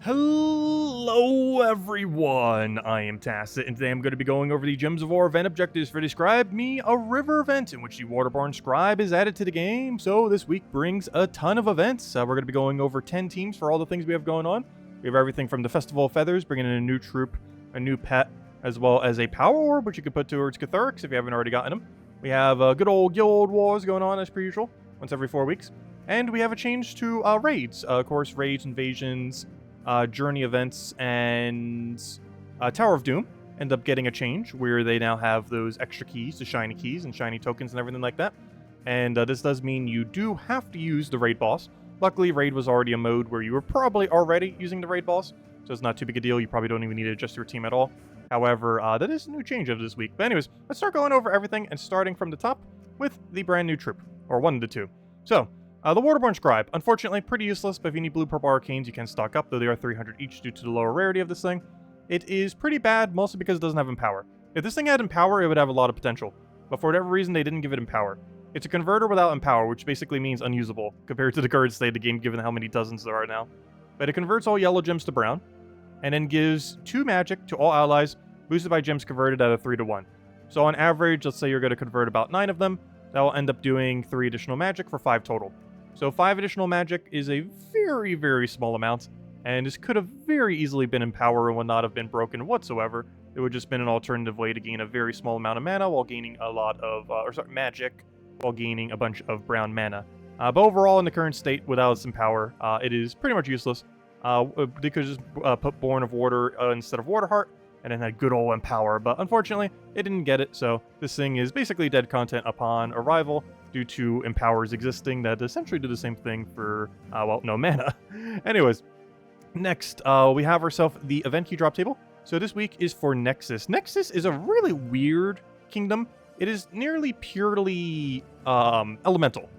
Hello everyone, I am Tacit, and today I'm going to be going over the Gems of War event objectives for Describe Me a River event, in which the Waterborn Scribe is added to the game. So this week brings a ton of events. We're going to be going over 10 teams for all the things we have going on. We have everything from the Festival of Feathers, bringing in a new troop, a new pet, as well as a power orb, which you can put towards Cathurics if you haven't already gotten them. We have good old guild wars going on as per usual, once every 4 weeks. And we have a change to raids, of course, raids, invasions, journey events, and Tower of Doom end up getting a change where they now have those extra keys, the shiny keys and shiny tokens and everything like that. And this does mean you do have to use the raid boss. Luckily, raid was already a mode where you were probably already using the raid boss, so it's not too big a deal. You probably don't even need to adjust your team at all. However, that is a new change of this week. But anyways, let's start going over everything and starting from the top with the brand new troop, or one of the two. So, the Waterborn Scribe, unfortunately pretty useless, but if you need blue, purple arcanes, you can stock up, though they are 300 each due to the lower rarity of this thing. It is pretty bad, mostly because it doesn't have Empower. If this thing had Empower, it would have a lot of potential, but for whatever reason, they didn't give it Empower. It's a converter without Empower, which basically means unusable, compared to the current state of the game, given how many dozens there are now. But it converts all yellow gems to brown, and then gives 2 magic to all allies, boosted by gems converted at a 3-to-1. So on average, let's say you're going to convert about 9 of them, that will end up doing 3 additional magic for 5 total. So 5 additional magic is a very, very small amount, and this could have very easily been Empower and would not have been broken whatsoever. It would just been an alternative way to gain a very small amount of mana while gaining a lot of, magic, while gaining a bunch of brown mana. But overall, in the current state, without its Empower, it is pretty much useless. They could just put Born of Water instead of Waterheart, and then had good old Empower, but unfortunately, it didn't get it, so this thing is basically dead content upon arrival, due to Empowers existing that essentially do the same thing for, no mana. Anyways, next, we have ourselves the event key drop table. So this week is for Nexus. Nexus is a really weird kingdom. It is nearly purely elemental,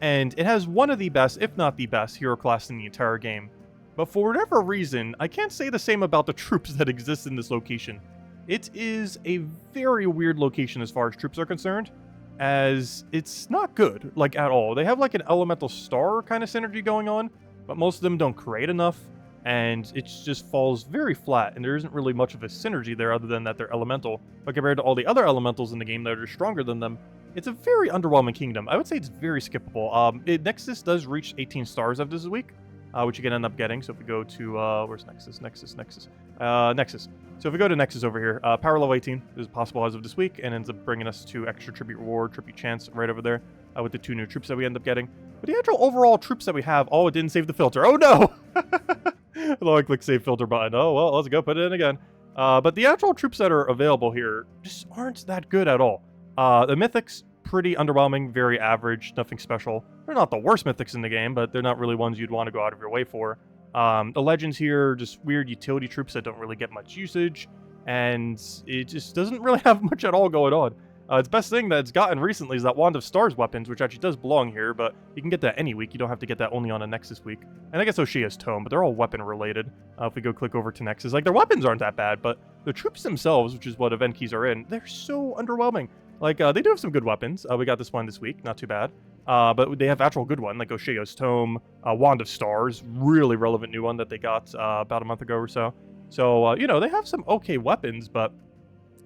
and it has one of the best, if not the best, hero class in the entire game. But for whatever reason, I can't say the same about the troops that exist in this location. It is a very weird location as far as troops are concerned, as it's not good, like, at all. They have, like, an elemental star kind of synergy going on, but most of them don't create enough, and it just falls very flat, and there isn't really much of a synergy there other than that they're elemental. But compared to all the other elementals in the game that are stronger than them, it's a very underwhelming kingdom. I would say it's very skippable. Nexus does reach 18 stars of this week, which you can end up getting. So if we go to, where's Nexus? Nexus. So if we go to Nexus over here, power level 18 is possible as of this week, and ends up bringing us to extra tribute reward, tribute chance right over there, with the 2 new troops that we end up getting. But the actual overall troops that we have, it didn't save the filter. Oh no! Although I click save filter button. Oh well, let's go put it in again. But the actual troops that are available here just aren't that good at all. The mythics, pretty underwhelming, very average, nothing special. They're not the worst mythics in the game, but they're not really ones you'd want to go out of your way for. The legends here are just weird utility troops that don't really get much usage, and it just doesn't really have much at all going on. Its best thing that it's gotten recently is that Wand of Stars weapons, which actually does belong here, but you can get that any week. You don't have to get that only on a Nexus week. And I guess O'Shea's Tome, but they're all weapon related. If we go click over to Nexus, like, their weapons aren't that bad, but the troops themselves, which is what event keys are in, they're so underwhelming. Like, they do have some good weapons. We got this one this week, not too bad. But they have actual good one, like O'Shea's Tome, Wand of Stars, really relevant new one that they got about a month ago or so. So, they have some okay weapons, but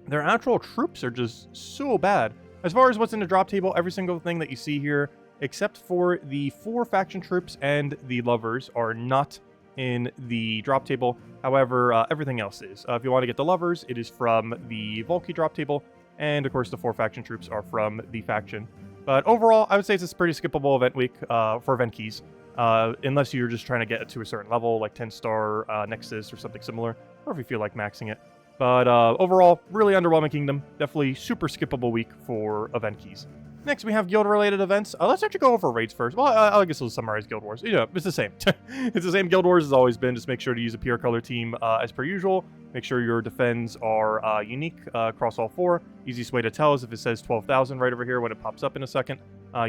their actual troops are just so bad. As far as what's in the drop table, every single thing that you see here, except for the 4 faction troops and the lovers, are not in the drop table. However, everything else is. If you want to get the lovers, it is from the Volkey drop table. And, of course, the 4 faction troops are from the faction. But overall, I would say it's a pretty skippable event week for event keys. Unless you're just trying to get it to a certain level, like 10-star Nexus or something similar. Or if you feel like maxing it. But overall, really underwhelming kingdom. Definitely super skippable week for event keys. Next, we have guild-related events. Let's actually go over raids first. Well, I guess we'll summarize Guild Wars. It's the same. It's the same Guild Wars as always been. Just make sure to use a pure color team as per usual. Make sure your defends are unique across all 4. Easiest way to tell is if it says 12,000 right over here when it pops up in a second.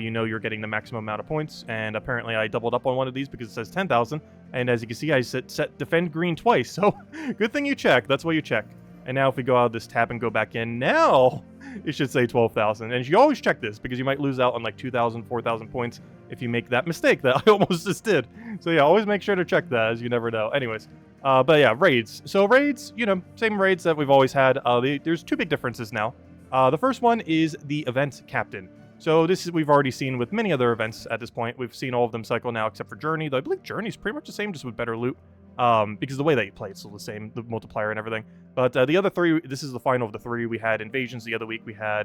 You know you're getting the maximum amount of points. And apparently I doubled up on one of these because it says 10,000. And as you can see, I set defend green twice. So good thing you check. That's why you check. And now if we go out of this tab and go back in, now It should say 12,000. And you always check this because you might lose out on like 2,000, 4,000 points if you make that mistake that I almost just did. So yeah, always make sure to check that, as you never know. Anyways, but yeah, raids. So raids, you know, same raids that we've always had. There's two big differences now. The first one is the event captain. So this is, we've already seen with many other events at this point. We've seen all of them cycle now except for Journey, though I believe Journey's pretty much the same, just with better loot. Because the way that you play it's still the same, the multiplier and everything. But the other three, this is the final of the three. We had Invasions the other week, we had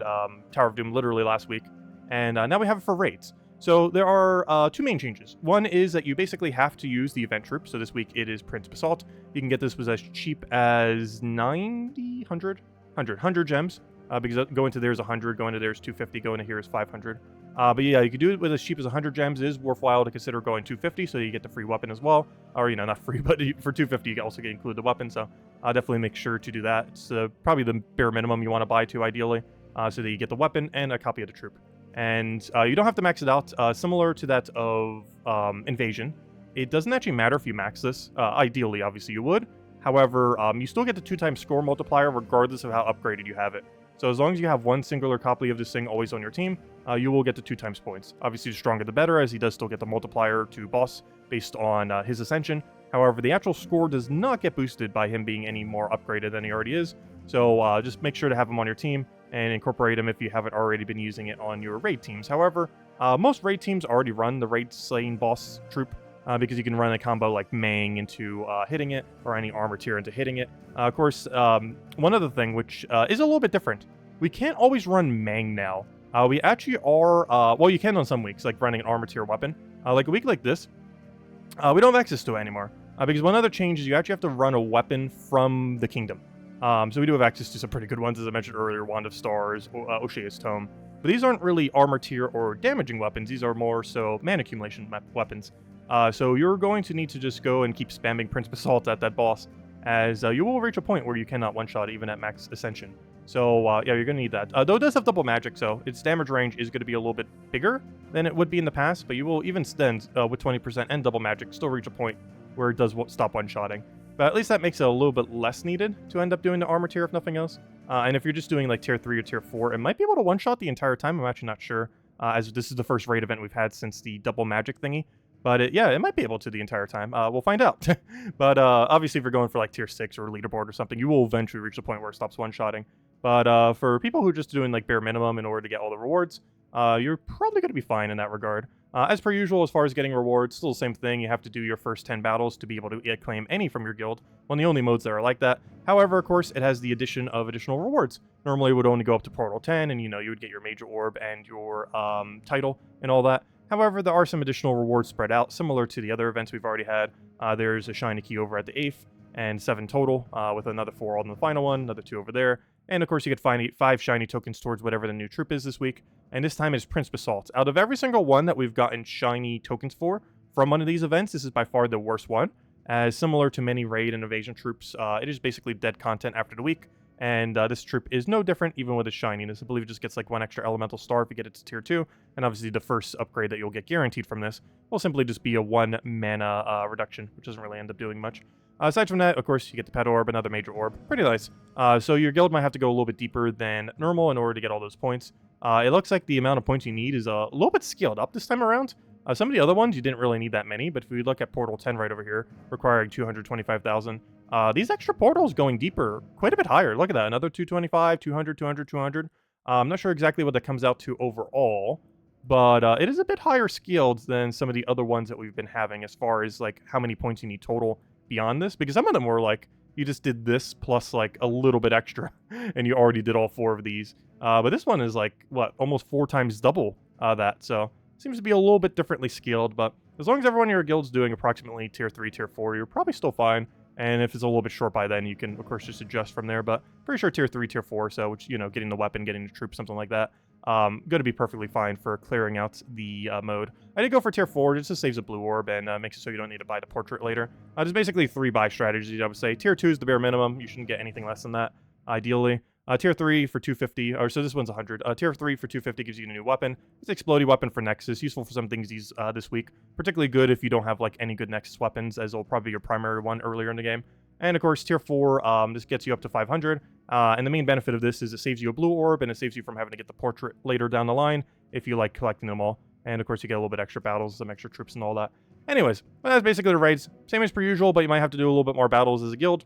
Tower of Doom literally last week, and now we have it for raids. So there are two main changes. One is that you basically have to use the event troop. So this week it is Prince Basalt. You can get this was as cheap as 90, 100 gems. Because going to there is 100, going to there is 250, going to here is 500. But yeah, you can do it with as cheap as 100 gems. It is worthwhile to consider going 250, so you get the free weapon as well. Or, you know, not free, but for 250 you can also include the weapon, so definitely make sure to do that. It's probably the bare minimum you want to buy too, ideally, so that you get the weapon and a copy of the troop. And you don't have to max it out. Similar to that of Invasion, it doesn't actually matter if you max this. Ideally, obviously, you would. However, you still get the 2x score multiplier regardless of how upgraded you have it. So as long as you have one singular copy of this thing always on your team, you will get the 2x points. Obviously, the stronger the better, as he does still get the multiplier to boss based on his ascension. However, the actual score does not get boosted by him being any more upgraded than he already is. So just make sure to have him on your team and incorporate him if you haven't already been using it on your raid teams. However, most raid teams already run the raid slaying boss troop. Because you can run a combo like Mang into hitting it, or any armor tier into hitting it. Of course, one other thing which is a little bit different. We can't always run Mang now. We actually are, well, you can on some weeks, like running an armor tier weapon. Like a week like this, we don't have access to it anymore. Because one other change is you actually have to run a weapon from the kingdom. So we do have access to some pretty good ones, as I mentioned earlier, Wand of Stars, O'Shea's Tome. But these aren't really armor tier or damaging weapons. These are more so mana accumulation weapons. So you're going to need to just go and keep spamming Prince Basalt at that boss, as you will reach a point where you cannot one-shot even at max Ascension. So yeah, you're going to need that. Though it does have double magic, so its damage range is going to be a little bit bigger than it would be in the past, but you will even then, with 20% and double magic, still reach a point where it does stop one-shotting. But at least that makes it a little bit less needed to end up doing the armor tier, if nothing else. And if you're just doing like tier 3 or tier 4, it might be able to one-shot the entire time. I'm actually not sure, as this is the first raid event we've had since the double magic thingy. But yeah, it might be able to the entire time. We'll find out. But obviously, if you're going for like tier 6 or leaderboard or something, you will eventually reach the point where it stops one-shotting. But for people who are just doing like bare minimum in order to get all the rewards, you're probably going to be fine in that regard. As per usual, as far as getting rewards, still the same thing. You have to do your first 10 battles to be able to claim any from your guild. One of the only modes that are like that. However, of course, it has the addition of additional rewards. Normally, it would only go up to Portal 10, and you know, you would get your major orb and your title and all that. However, there are some additional rewards spread out, similar to the other events we've already had. There's a shiny key over at the 8th, and 7 total, with another 4 on the final one, another 2 over there. And of course, you get 5 shiny tokens towards whatever the new troop is this week. And this time is Prince Basalt. Out of every single one that we've gotten shiny tokens for from one of these events, this is by far the worst one. As similar to many raid and invasion troops, it is basically dead content after the week. And this troop is no different, even with its shininess. I believe it just gets like 1 extra elemental star if you get it to tier 2. And obviously the first upgrade that you'll get guaranteed from this will simply just be a 1 mana reduction, which doesn't really end up doing much. Aside from that, of course, you get the pet orb, another major orb. Pretty nice. So your guild might have to go a little bit deeper than normal in order to get all those points. It looks like the amount of points you need is a little bit scaled up this time around. Some of the other ones, you didn't really need that many, but if we look at Portal 10 right over here, requiring 225,000, these extra portals going deeper, quite a bit higher. Look at that, another 225, 200, 200, 200. I'm not sure exactly what that comes out to overall, but it is a bit higher scaled than some of the other ones that we've been having as far as like how many points you need total beyond this, because some of them were like, you just did this plus like a little bit extra, and you already did all 4 of these. But this one is like, what, almost 4 times double that, so seems to be a little bit differently scaled, but as long as everyone in your guild's doing approximately tier 3, tier 4, you're probably still fine. And if it's a little bit short by then, you can, of course, just adjust from there. But pretty sure tier 3, tier 4, so, which, you know, getting the weapon, getting the troop, something like that, going to be perfectly fine for clearing out the mode. I did go for tier 4, just to save a blue orb and makes it so you don't need to buy the portrait later. There's basically 3 buy strategies, I would say. Tier 2 is the bare minimum. You shouldn't get anything less than that, ideally. Tier 3 for 250, or so this one's 100. Tier 3 for 250 gives you a new weapon. It's an explodey weapon for Nexus, useful for some things this week. Particularly good if you don't have like any good Nexus weapons, as it'll probably be your primary one earlier in the game. And of course, tier 4, this gets you up to 500. And the main benefit of this is it saves you a blue orb, and it saves you from having to get the portrait later down the line if you like collecting them all. And of course, you get a little bit extra battles, some extra troops and all that. Anyways, that's basically the raids. Same as per usual, but you might have to do a little bit more battles as a guild.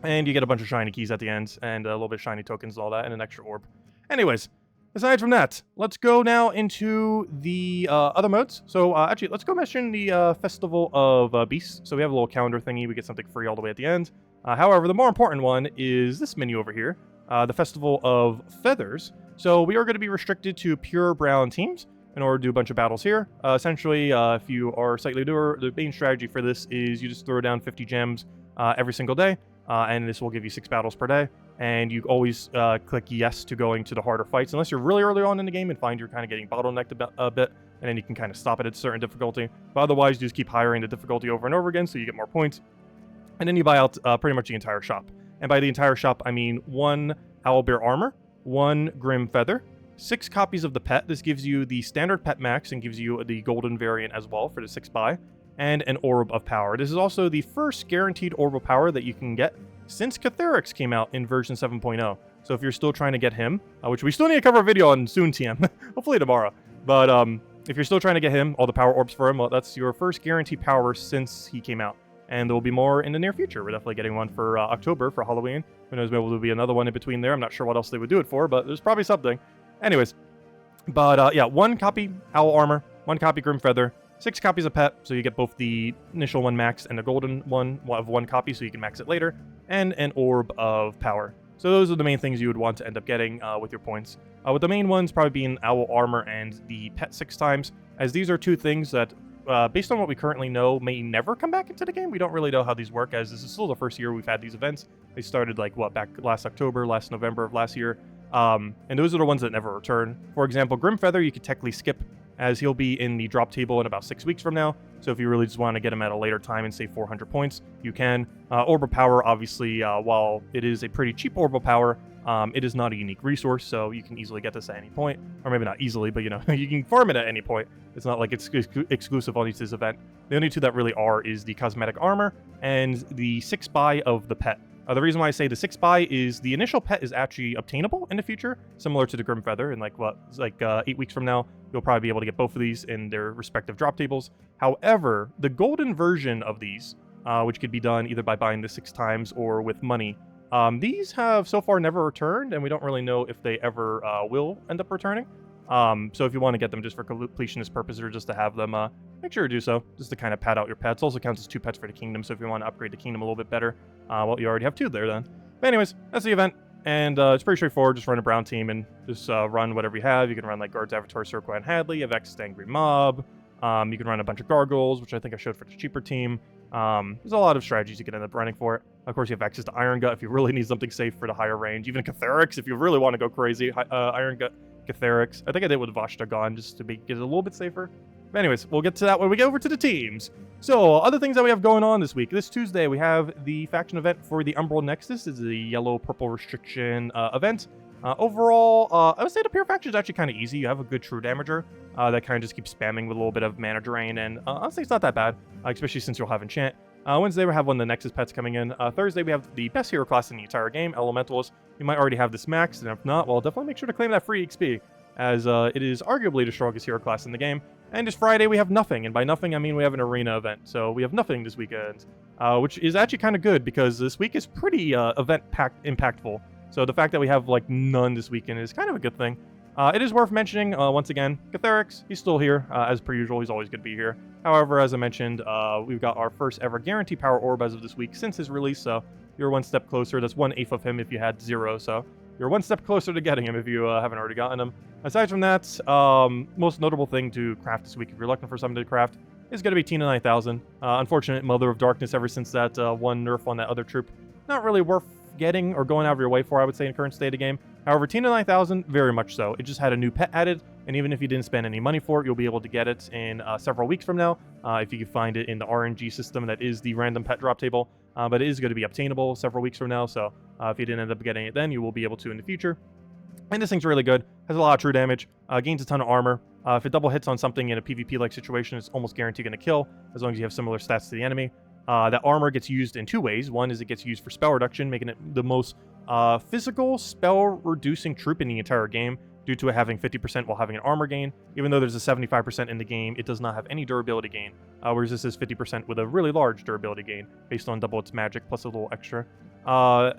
And you get a bunch of shiny keys at the end, and a little bit of shiny tokens and all that, and an extra orb. Anyways, aside from that, let's go now into the other modes. So actually, let's go mention the Festival of Beasts. So we have a little calendar thingy. We get something free all the way at the end. However, the more important one is this menu over here, the Festival of Feathers. So we are going to be restricted to pure brown teams in order to do a bunch of battles here. Essentially, if you are slightly newer, the main strategy for this is you just throw down 50 gems every single day, and this will give you 6 battles per day. And you always click yes to going to the harder fights, unless you're really early on in the game and find you're kind of getting bottlenecked a bit, and then you can kind of stop it at a certain difficulty. But otherwise, you just keep hiring the difficulty over and over again, so you get more points. And then you buy out pretty much the entire shop. And by the entire shop, I mean 1 owlbear armor, 1 grim feather, 6 copies of the pet. This gives you the standard pet max and gives you the golden variant as well for the 6 buy, and an orb of power. This is also the first guaranteed orb of power that you can get since Catharix came out in version 7.0. So if you're still trying to get him, which we still need to cover a video on soon, TM, hopefully tomorrow. But if you're still trying to get him, all the power orbs for him, well, that's your first guaranteed power since he came out. And there will be more in the near future. We're definitely getting one for October for Halloween. Who knows, maybe there'll be another one in between there. I'm not sure what else they would do it for, but there's probably something. Anyways, but yeah, 1 copy owl armor, 1 copy grim feather, 6 copies of pet, so you get both the initial one max and the golden one of 1 copy, so you can max it later, and an orb of power. So those are the main things you would want to end up getting with your points. With the main ones probably being owl armor and the pet 6 times, as these are 2 things that, based on what we currently know, may never come back into the game. We don't really know how these work, as this is still the first year we've had these events. They started like, back last October, last November of last year. And those are the ones that never return. For example, Grim Feather, you could technically skip, as he'll be in the drop table in about 6 weeks from now. So if you really just want to get him at a later time and save 400 points, you can. Orb of Power, obviously, while it is a pretty cheap Orb of Power, it is not a unique resource, so you can easily get this at any point. Or maybe not easily, but you know, you can farm it at any point. It's not like it's exclusive on this event. The only 2 that really are is the Cosmetic Armor and the 6 buy of the pet. The reason why I say the 6 buy is the initial pet is actually obtainable in the future, similar to the Grim Feather. In 8 weeks from now, you'll probably be able to get both of these in their respective drop tables. However, the golden version of these, which could be done either by buying the 6 times or with money, these have so far never returned, and we don't really know if they ever will end up returning. So if you want to get them just for completionist purposes or just to have them, make sure to do so, just to kind of pad out your pets. Also counts as 2 pets for the kingdom, so if you want to upgrade the kingdom a little bit better, well, you already have 2 there then. But anyways, that's the event, and it's pretty straightforward. Just run a brown team and just run whatever you have. You can run like Guards, Avatar, Circle, and Hadley, Avex, Angry Mob. You can run a bunch of Gargoyles, which I think I showed for the cheaper team. There's a lot of strategies you can end up running for it. Of course, you have access to Iron Gut if you really need something safe for the higher range. Even Catharix if you really want to go crazy. Iron Gut, Catharix. I think I did with Vashta gone just to get it a little bit safer. But anyways, we'll get to that when we get over to the teams. So, other things that we have going on this week. This Tuesday, we have the faction event for the Umbral Nexus. This is a yellow-purple restriction event. Overall, I would say the pure faction is actually kind of easy. You have a good true damager that kind of just keeps spamming with a little bit of mana drain, and honestly, it's not that bad, especially since you'll have enchant. Wednesday, we have one of the Nexus pets coming in. Thursday, we have the best hero class in the entire game, Elementals. You might already have this maxed, and if not, well, definitely make sure to claim that free XP, as it is arguably the strongest hero class in the game. And this Friday, we have nothing, and by nothing, I mean we have an arena event, so we have nothing this weekend, which is actually kind of good, because this week is pretty event-impactful. So the fact that we have, like, none this weekend is kind of a good thing. It is worth mentioning, once again, Catharix, he's still here, as per usual, he's always going to be here. However, as I mentioned, we've got our first ever guaranteed power orb as of this week since his release, so you're one step closer. That's 1/8 of him if you had 0, so you're one step closer to getting him if you haven't already gotten him. Aside from that, most notable thing to craft this week, if you're looking for something to craft, is going to be Tina 9000. Unfortunate Mother of Darkness ever since that one nerf on that other troop. Not really worth getting or going out of your way for, I would say, in current state of game. However, Tina 9000, very much so. It just had a new pet added, and even if you didn't spend any money for it, you'll be able to get it in several weeks from now, if you can find it in the RNG system that is the random pet drop table. But it is going to be obtainable several weeks from now, so if you didn't end up getting it then, you will be able to in the future. And this thing's really good. Has a lot of true damage. Gains a ton of armor. If it double hits on something in a PvP-like situation, it's almost guaranteed going to kill, as long as you have similar stats to the enemy. That armor gets used in two ways. One is it gets used for spell reduction, making it the most physical spell-reducing troop in the entire game, due to it having 50% while having an armor gain. Even though there's a 75% in the game, it does not have any durability gain, whereas this is 50% with a really large durability gain, based on double its magic plus a little extra.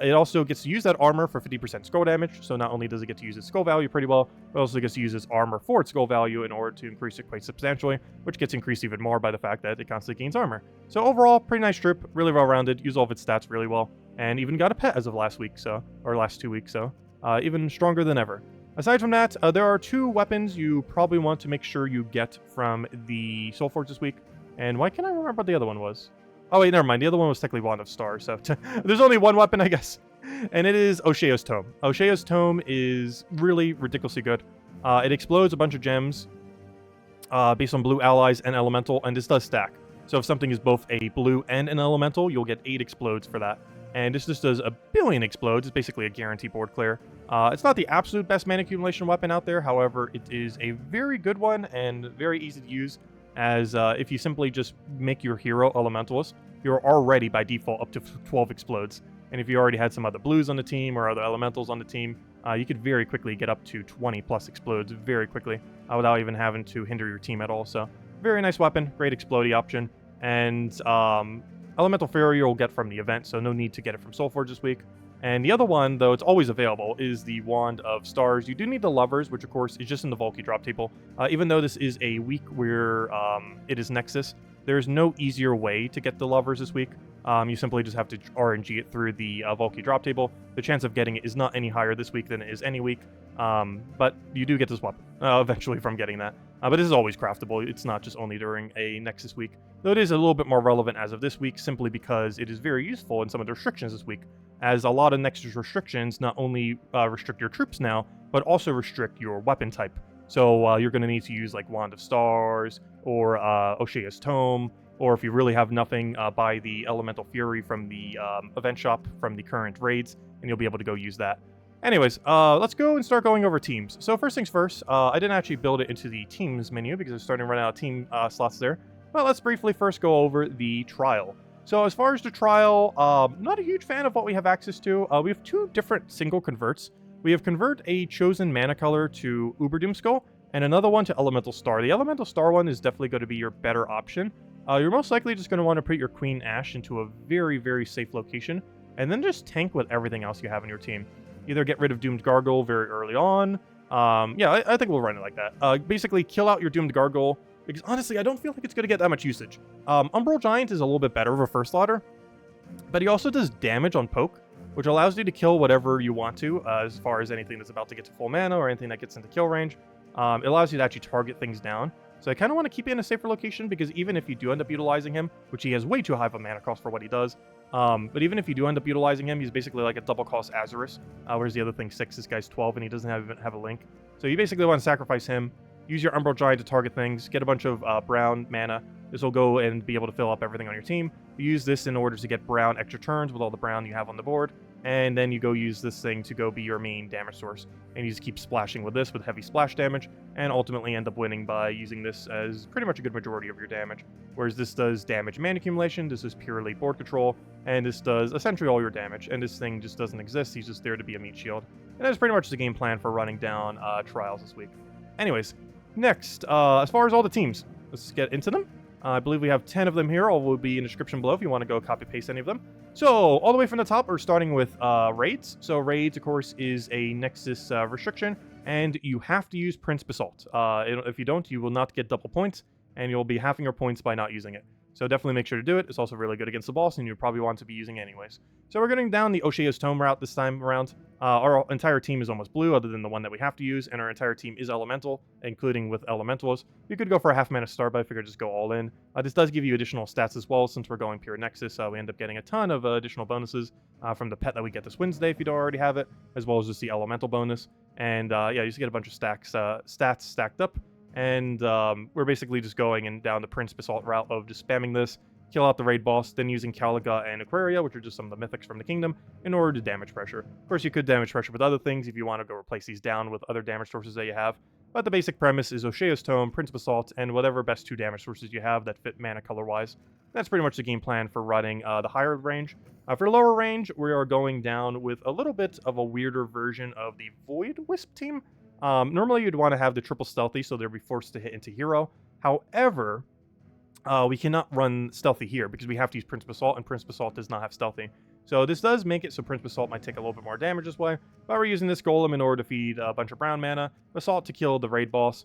It also gets to use that armor for 50% skull damage, so not only does it get to use its skull value pretty well, but also gets to use its armor for its skull value in order to increase it quite substantially, which gets increased even more by the fact that it constantly gains armor. So overall, pretty nice troop, really well-rounded, use all of its stats really well, and even got a pet as of last week, or last 2 weeks, so even stronger than ever. Aside from that, there are two weapons you probably want to make sure you get from the Soul Forge this week. And why can't I remember what the other one was? Oh wait, never mind. The other one was technically Wand of Stars, so there's only one weapon, I guess. And it is O'Shea's Tome. O'Shea's Tome is really ridiculously good. It explodes a bunch of gems based on blue allies and elemental, and this does stack. So if something is both a blue and an elemental, you'll get 8 explodes for that. And this just does a billion explodes. It's basically a guarantee board clear. It's not the absolute best mana accumulation weapon out there. However, it is a very good one and very easy to use, as if you simply just make your hero Elementalist, you're already by default up to 12 explodes. And if you already had some other blues on the team or other elementals on the team, you could very quickly get up to 20 plus explodes very quickly without even having to hinder your team at all. So very nice weapon, great explodey option. And Elemental Fury you'll get from the event, so no need to get it from Soulforge this week. And the other one, though it's always available, is the Wand of Stars. You do need the Lovers, which of course is just in the Valky drop table. Even though this is a week where it is Nexus, there's no easier way to get the Lovers this week. You simply just have to RNG it through the Valky drop table. The chance of getting it is not any higher this week than it is any week, but you do get this weapon eventually from getting that. But this is always craftable. It's not just only during a Nexus week, though it is a little bit more relevant as of this week, simply because it is very useful in some of the restrictions this week, as a lot of Nexus restrictions not only restrict your troops now, but also restrict your weapon type. So you're going to need to use like Wand of Stars, or O'Shea's Tome, or if you really have nothing, buy the Elemental Fury from the event shop from the current raids, and you'll be able to go use that. Anyways, let's go and start going over teams. So first things first, I didn't actually build it into the teams menu because I was starting to run out of team slots there. But let's briefly first go over the trial. So as far as the trial, not a huge fan of what we have access to. We have 2 different single converts. We have convert a chosen mana color to Uberdoom Skull, and another one to Elemental Star. The Elemental Star one is definitely going to be your better option. You're most likely just going to want to put your Queen Ash into a very, very safe location, and then just tank with everything else you have in your team. Either get rid of Doomed Gargoyle very early on. I think we'll run it like that. Basically, kill out your Doomed Gargoyle, because honestly, I don't feel like it's going to get that much usage. Umbral Giant is a little bit better of a first slaughter, but he also does damage on poke, which allows you to kill whatever you want to, as far as anything that's about to get to full mana or anything that gets into kill range. It allows you to actually target things down. So I kind of want to keep it in a safer location, because even if you do end up utilizing him, which he has way too high of a mana cost for what he does, but even if you do end up utilizing him, he's basically like a double cost Azarus, whereas the other thing's 6, this guy's 12, and he doesn't even have a link. So you basically want to sacrifice him, use your Umbral Giant to target things, get a bunch of brown mana. This will go and be able to fill up everything on your team. You use this in order to get brown extra turns with all the brown you have on the board, and then you go use this thing to go be your main damage source. And you just keep splashing with this with heavy splash damage, and ultimately end up winning by using this as pretty much a good majority of your damage. Whereas this does damage mana accumulation, this is purely board control, and this does essentially all your damage. And this thing just doesn't exist, he's just there to be a meat shield. And that's pretty much the game plan for running down trials this week. Anyways, next, as far as all the teams, let's get into them. I believe we have 10 of them here. All will be in the description below if you want to go copy-paste any of them. So, all the way from the top, we're starting with raids. So, raids, of course, is a Nexus restriction, and you have to use Prince Basalt. If you don't, you will not get double points, and you'll be halving your points by not using it. So definitely make sure to do it. It's also really good against the boss, and you probably want to be using it anyways. So we're getting down the O'Shea's Tome route this time around. Our entire team is almost blue, other than the one that we have to use, and our entire team is elemental, including with elementals. You could go for a half mana start, but I figured just go all in. This does give you additional stats as well, since we're going pure Nexus. We end up getting a ton of additional bonuses from the pet that we get this Wednesday if you don't already have it, as well as just the elemental bonus. And yeah, you just get a bunch of stats stacked up. And we're basically just going and down the Prince Basalt route of just spamming this, kill out the raid boss, then using Caliga and Aquaria, which are just some of the mythics from the kingdom, in order to damage pressure. Of course, you could damage pressure with other things if you want to go replace these down with other damage sources that you have. But the basic premise is O'Shea's Tome, Prince of Assault, and whatever best 2 damage sources you have that fit mana color-wise. That's pretty much the game plan for running the higher range. For lower range, we are going down with a little bit of a weirder version of the Void Wisp team. Normally, you'd want to have the triple stealthy, so they'll be forced to hit into hero. However, we cannot run stealthy here because we have to use Prince of Assault, and Prince of Assault does not have stealthy. So this does make it so Prince of Assault might take a little bit more damage this way, but we're using this golem in order to feed a bunch of brown mana, Assault to kill the raid boss.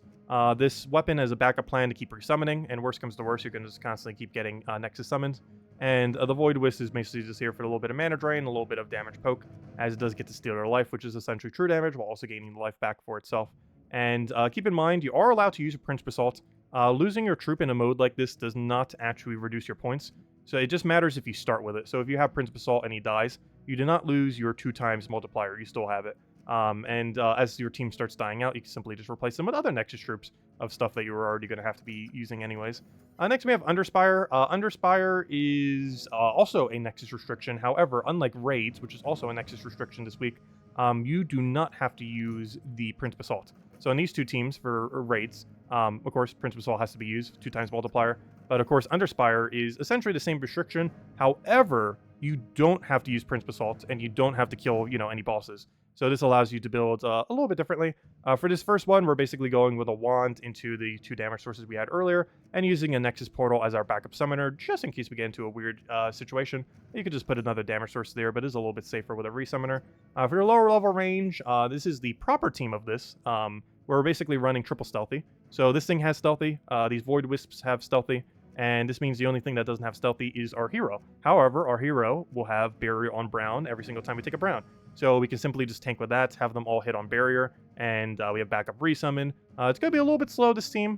This weapon as a backup plan to keep resummoning, and worst comes to worst, you're going to just constantly keep getting Nexus summons. And the Void Wisp is basically just here for a little bit of mana drain, a little bit of damage poke, as it does get to steal their life, which is essentially true damage, while also gaining the life back for itself. And keep in mind, you are allowed to use a Prince of Assault. Losing your troop in a mode like this does not actually reduce your points, so it just matters if you start with it. So if you have Prince of Assault and he dies, you do not lose your 2x multiplier, you still have it. As your team starts dying out, you can simply just replace them with other Nexus troops of stuff that you were already going to have to be using anyways. Next we have Underspire. Underspire is also a Nexus restriction. However, unlike Raids, which is also a Nexus restriction this week, you do not have to use the Prince of Assault. So in these 2 teams for Raids, of course, Prince of Assault has to be used, 2x multiplier. But of course, Underspire is essentially the same restriction. However, you don't have to use Prince of Assault, and you don't have to kill, any bosses. So this allows you to build a little bit differently. For this first one, we're basically going with a wand into the 2 damage sources we had earlier, and using a Nexus portal as our backup summoner, just in case we get into a weird situation. You could just put another damage source there, but it's a little bit safer with a resummoner. For your lower level range, this is the proper team of this. We're basically running triple stealthy. So this thing has stealthy, these Void Wisps have stealthy, and this means the only thing that doesn't have stealthy is our hero. However, our hero will have barrier on brown every single time we take a brown. So we can simply just tank with that, have them all hit on barrier, and we have backup resummon. It's going to be a little bit slow, this team.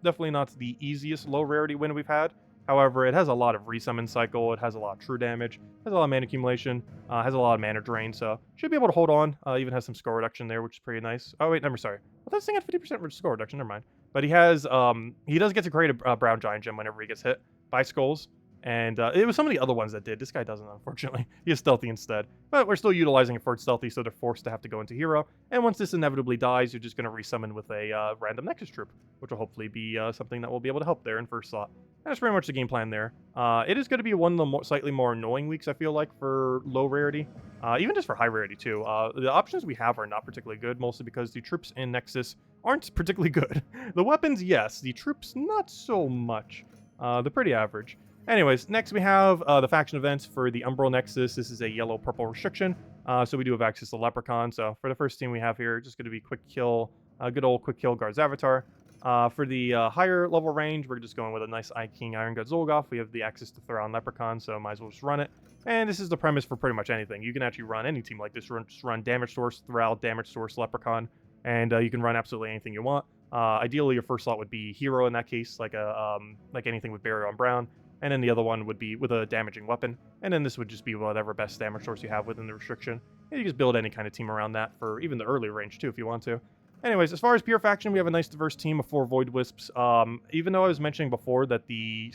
Definitely not the easiest low rarity win we've had. However, it has a lot of resummon cycle, it has a lot of true damage, has a lot of mana accumulation, has a lot of mana drain, so should be able to hold on. Even has some score reduction there, which is pretty nice. Oh wait, no, sorry. I thought this thing had 50% score reduction, never mind. But he has, he does get to create a brown giant gem whenever he gets hit by skulls. And it was some of the other ones that did. This guy doesn't, unfortunately. He is stealthy instead. But we're still utilizing it for its stealthy, so they're forced to have to go into hero. And once this inevitably dies, you're just going to resummon with a random Nexus troop, which will hopefully be something that will be able to help there in first slot. And that's pretty much the game plan there. It is going to be one of the slightly more annoying weeks, I feel like, for low rarity. Even just for high rarity, too. The options we have are not particularly good, mostly because the troops in Nexus aren't particularly good. The weapons, yes. The troops, not so much. They're pretty average. Anyways, next we have the faction events for the Umbral Nexus. This is a yellow-purple restriction, so we do have access to Leprechaun. So for the first team we have here, just going to be quick kill, good old quick kill Guard's Avatar. For the higher level range, we're just going with a nice King Iron God Zolgoth. We have the access to throw on Leprechaun, so might as well just run it. And this is the premise for pretty much anything. You can actually run any team like this. Just run Damage Source, Thrall, Damage Source, Leprechaun, and you can run absolutely anything you want. Ideally, your first slot would be Hero in that case, like anything with Barrier on Brown. And then the other one would be with a damaging weapon. And then this would just be whatever best damage source you have within the restriction. And you just build any kind of team around that for even the early range too, if you want to. Anyways, as far as pure faction, we have a nice diverse team of 4 Void Wisps. Even though I was mentioning before that the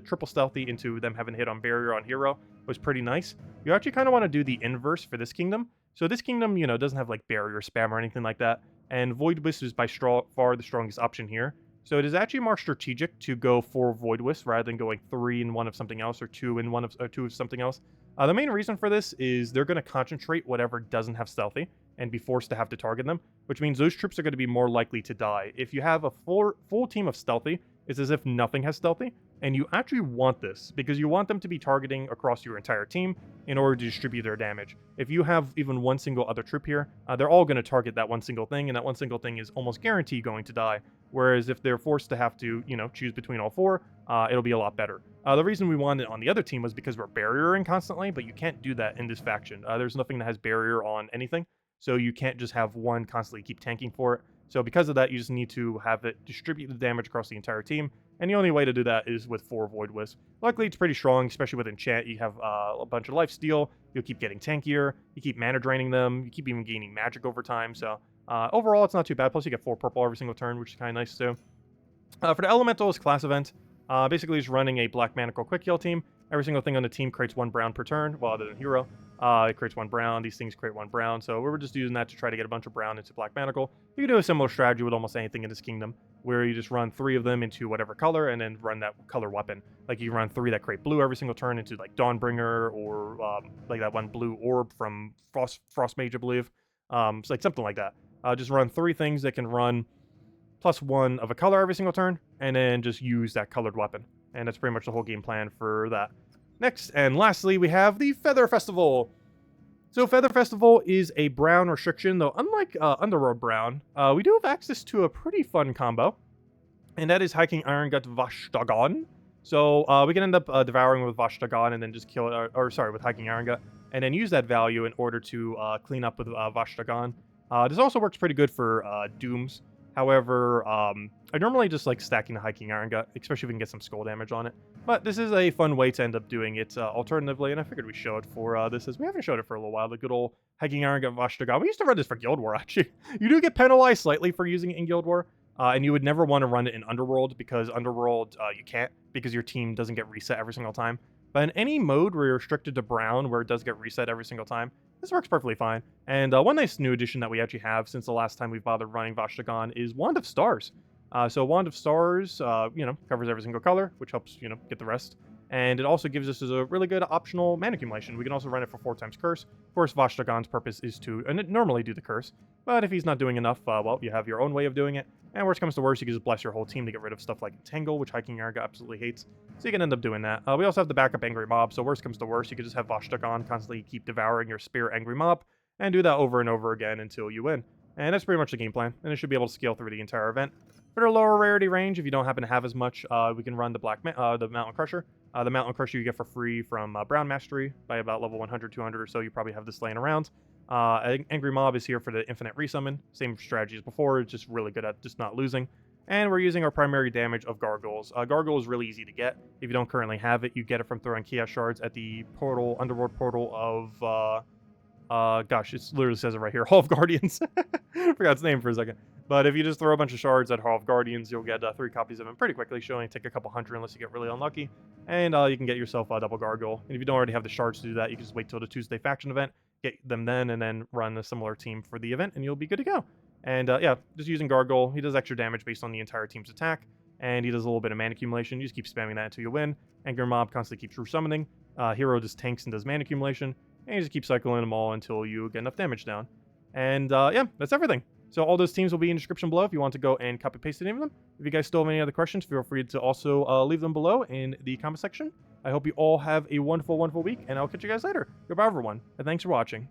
triple stealthy into them having hit on barrier on hero was pretty nice, you actually kind of want to do the inverse for this kingdom. So this kingdom, doesn't have like barrier spam or anything like that. And Void Wisp is by far the strongest option here. So it is actually more strategic to go 4 Void Wisps rather than going 3 in one of something else or 2 in two of something else. The main reason for this is they're going to concentrate whatever doesn't have stealthy and be forced to have to target them, which means those troops are going to be more likely to die. If you have a full team of stealthy, it's as if nothing has stealthy, and you actually want this because you want them to be targeting across your entire team in order to distribute their damage. If you have even one single other troop here, they're all going to target that one single thing, and that one single thing is almost guaranteed going to die. Whereas if they're forced to have to, choose between all 4, it'll be a lot better. The reason we wanted it on the other team was because we're barriering constantly, but you can't do that in this faction. There's nothing that has barrier on anything, so you can't just have one constantly keep tanking for it. So because of that, you just need to have it distribute the damage across the entire team, and the only way to do that is with 4 Void Wisps. Luckily, it's pretty strong, especially with Enchant. You have a bunch of lifesteal, you'll keep getting tankier, you keep mana draining them, you keep even gaining magic over time, so overall, it's not too bad. Plus, you get 4 purple every single turn, which is kind of nice too. For the Elementalist class event, basically just running a Black Manacle Quick Kill team. Every single thing on the team creates 1 brown per turn, well, other than hero. It creates 1 brown. These things create 1 brown. So we were just using that to try to get a bunch of brown into Black Manacle. You can do a similar strategy with almost anything in this kingdom, where you just run 3 of them into whatever color and then run that color weapon. Like you run 3 that create blue every single turn into like Dawnbringer or like that one blue orb from Frost Mage, I believe. So like something like that. Just run 3 things that can run +1 of a color every single turn, and then just use that colored weapon. And that's pretty much the whole game plan for that. Next, and lastly, we have the Feather Festival. So Feather Festival is a brown restriction, though unlike Underworld Brown, we do have access to a pretty fun combo, and that is Hiking Iron Gut Vashtagon. So we can end up devouring with Vashtagon and then just kill it, with Hiking Iron Gut, and then use that value in order to clean up with Vashtagon. This also works pretty good for Dooms. However, I normally just like stacking the Hiking Iron Gut, especially if we can get some skull damage on it. But this is a fun way to end up doing it alternatively, and I figured we show it for this, as we haven't showed it for a little while, the good old Hiking Iron Gut Vashtagon. We used to run this for Guild War, actually. You do get penalized slightly for using it in Guild War, and you would never want to run it in Underworld, because Underworld, you can't, because your team doesn't get reset every single time. But in any mode where you're restricted to brown, where it does get reset every single time, this works perfectly fine. And one nice new addition that we actually have since the last time we've bothered running Vashtagon is Wand of Stars. So Wand of Stars, covers every single color, which helps, get the rest. And it also gives us a really good optional mana accumulation. We can also run it for 4 times Curse. Of course, Vashtagon's purpose is to normally do the Curse. But if he's not doing enough, well, you have your own way of doing it. And worst comes to worst, you can just bless your whole team to get rid of stuff like Entangle, which Hiking Iron absolutely hates. So you can end up doing that. We also have the backup Angry Mob, so worst comes to worst, you can just have Vashtagon constantly keep devouring your Spear Angry Mob, and do that over and over again until you win. And that's pretty much the game plan, and it should be able to scale through the entire event. For the lower rarity range, if you don't happen to have as much, we can run the the Mountain Crusher. The Mountain Crusher you get for free from Brown Mastery. By about level 100, 200 or so, you probably have this laying around. Angry Mob is here for the infinite resummon. Same strategy as before, it's just really good at just not losing. And we're using our primary damage of Gargoyles. Gargoyle is really easy to get. If you don't currently have it, you get it from throwing Chaos Shards at the Underworld portal of... gosh, it literally says it right here, Hall of Guardians. Forgot its name for a second. But if you just throw a bunch of shards at Hall of Guardians, you'll get 3 copies of them pretty quickly. Should only take a couple hundred unless you get really unlucky. And you can get yourself a double Gargoyle. And if you don't already have the shards to do that, you can just wait till the Tuesday faction event, get them then, and then run a similar team for the event, and you'll be good to go. And yeah, just using Gargoyle, he does extra damage based on the entire team's attack, and he does a little bit of mana accumulation. You just keep spamming that until you win. Angry Mob constantly keeps true summoning. Hero just tanks and does mana accumulation, and you just keep cycling them all until you get enough damage down. And yeah, that's everything. So all those teams will be in the description below if you want to go and copy paste the name of them. If you guys still have any other questions, feel free to also leave them below in the comment section. I hope you all have a wonderful, wonderful week, and I'll catch you guys later. Goodbye, everyone, and thanks for watching.